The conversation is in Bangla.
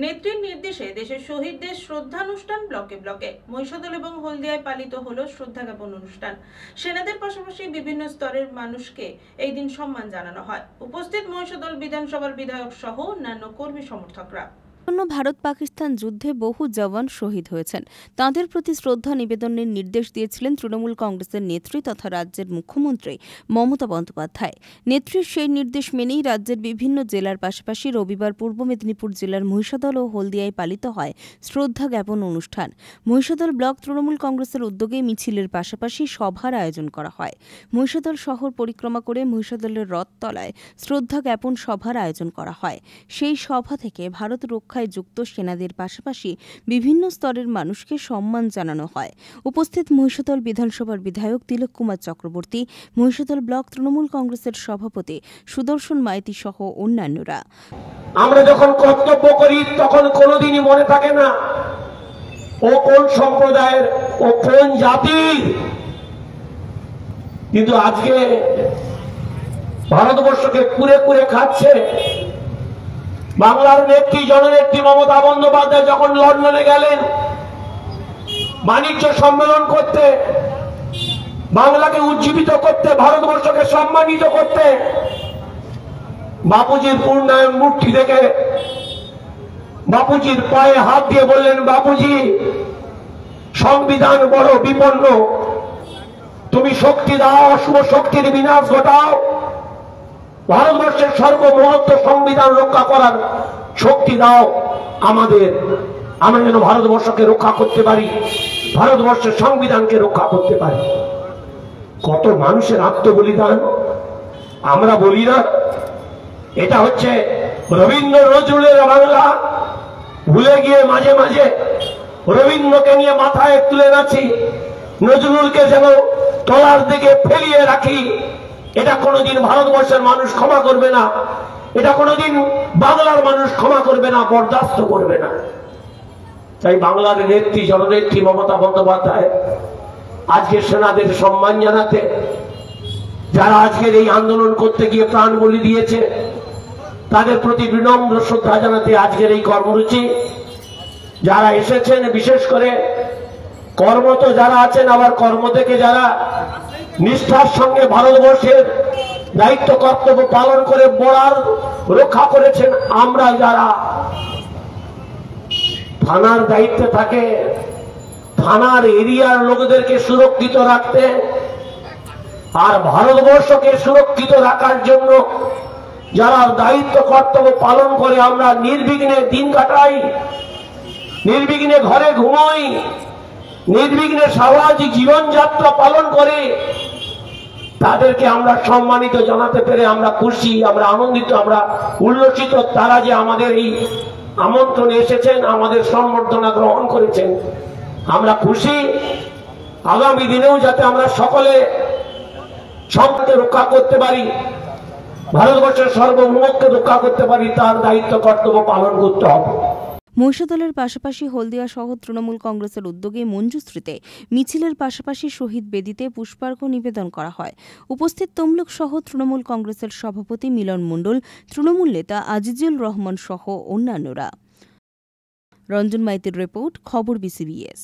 নেত্রীর নির্দেশে দেশের শহীদদের শ্রদ্ধানুষ্ঠান ব্লকে ব্লকে মহিষাদল এবং হলদিয়ায় পালিত হলো শ্রদ্ধা জ্ঞাপন অনুষ্ঠান। সেনাদের পাশাপাশি বিভিন্ন স্তরের মানুষকে এই দিন সম্মান জানানো হয়। উপস্থিত মহিষাদল বিধানসভার বিধায়ক সহ অন্যান্য কর্মী সমর্থকরা। ভারত পাকিস্তান যুদ্ধে বহু জওয়ান শহীদ হয়েছেন, তাঁদের প্রতি শ্রদ্ধা নিবেদনের নির্দেশ দিয়েছিলেন তৃণমূল কংগ্রেসের নেত্রী তথা রাজ্যের মুখ্যমন্ত্রী মমতা বন্দ্যোপাধ্যায়। নেত্রীর সেই নির্দেশ মেনেই রাজ্যের বিভিন্ন জেলার পাশাপাশি রবিবার পূর্ব মেদিনীপুর জেলার মহিষাদল ও হলদিয়ায় পালিত হয় শ্রদ্ধা জ্ঞাপন অনুষ্ঠান। মহিষাদল ব্লক তৃণমূল কংগ্রেসের উদ্যোগে মিছিলের পাশাপাশি সভার আয়োজন করা হয়। মহিষাদল শহর পরিক্রমা করে মহিষাদলের রথতলায় শ্রদ্ধা জ্ঞাপন সভার আয়োজন করা হয়। সেই সভা থেকে ভারত রক্ষায় যুক্ত সেনাদের পাশাপাশি বিভিন্ন স্তরের মানুষকে সম্মান জানানো হয়। উপস্থিত মহিষাদল বিধানসভার বিধায়ক তিলক কুমার চক্রবর্তী, মহিষাদল ব্লক তৃণমূল কংগ্রেসের সভাপতি সুদর্শন মাইতি সহ অন্যান্যরা। আমরা যখন কর্তব্য করি তখন কোনোদিনই মনে থাকে না ও কোন সম্প্রদায়ের, ও কোন জাতির। কিন্তু আজকে ভারতবর্ষকে কুরে কুরে খাচ্ছে। বাংলার নেত্রী জননেত্রী মমতা বন্দ্যোপাধ্যায় যখন লন্ডনে গেলেন বাণিজ্য সম্মেলন করতে, বাংলাকে উজ্জীবিত করতে, ভারতবর্ষকে সম্মানিত করতে, বাপুজির পূর্ণায়ন মূর্তি দেখে বাপুজির পায়ে হাত দিয়ে বললেন, বাপুজি সংবিধান বড় বিপন্ন, তুমি শক্তি দাও, অশুভ শক্তির বিনাশ ঘটাও, ভারতবর্ষের সর্বমহত্ব সংবিধান রক্ষা করার শক্তি দাও আমাদের, আমরা যেন ভারতবর্ষকে রক্ষা করতে পারি, ভারতবর্ষের সংবিধানকে রক্ষা করতে পারি। কত মানুষের আত্মবলিদান আমরা বলি না? এটা হচ্ছে রবীন্দ্র নজরুলের বাংলা। ভুলে গিয়ে মাঝে মাঝে রবীন্দ্রকে নিয়ে মাথায় তুলে নাচি, নজরুলকে যেন তলার দিকে ফেলিয়ে রাখি। এটা কোনোদিন ভারতবর্ষের মানুষ ক্ষমা করবে না, এটা কোনোদিন বাংলার মানুষ ক্ষমা করবে না, বরদাস্ত করবে না। তাই বাংলার নেত্রী জননেত্রী মমতা বন্দ্যোপাধ্যায় আজকে সেনাদের সম্মান জানাতে, যারা আজকের এই আন্দোলন করতে গিয়ে প্রাণ বলি দিয়েছে তাদের প্রতি বিনম্র শ্রদ্ধা জানাতে আজকের এই কর্মসূচি। যারা এসেছেন, বিশেষ করে কর্মরত যারা আছেন, আবার কর্ম থেকে যারা নিষ্ঠার সঙ্গে ভারতবর্ষের দায়িত্ব কর্তব্য পালন করে বর্ডার রক্ষা করেছেন, আমরা যারা থানার দায়িত্বে থাকে, থানার এরিয়ার লোকদেরকে সুরক্ষিত রাখতে আর ভারতবর্ষকে সুরক্ষিত রাখার জন্য যারা দায়িত্ব কর্তব্য পালন করে, আমরা নির্বিঘ্নে দিন কাটাই, নির্বিঘ্নে ঘরে ঘুমাই, নির্বিঘ্নে সামাজিক জীবনযাত্রা পালন করে, তাদেরকে আমরা সম্মানিত জানাতে পেরে আমরা খুশি, আমরা আনন্দিত, আমরা উল্লসিত। তারা যে আমাদের এই আমন্ত্রণে এসেছেন, আমাদের সম্বর্ধনা গ্রহণ করেছেন, আমরা খুশি। আগামী দিনেও যাতে আমরা সকলে সম্পদকে রক্ষা করতে পারি, ভারতবর্ষের সার্বভৌমত্বকে রক্ষা করতে পারি, তার দায়িত্ব কর্তব্য পালন করতে হবে। মহিষাদলের পাশাপাশি হলদিয়া সহ তৃণমূল কংগ্রেসের উদ্যোগে মঞ্জুশ্রীতে মিছিলের পাশাপাশি শহীদ বেদিতে পুষ্পার্ঘ্য নিবেদন করা হয়। উপস্থিত তমলুক সহ তৃণমূল কংগ্রেসের সভাপতি মিলন মণ্ডল, তৃণমূল নেতা আজিজুল রহমান সহ অন্যান্যরা। রঞ্জন মাইতির রিপোর্ট, খবর বিসিবিএস।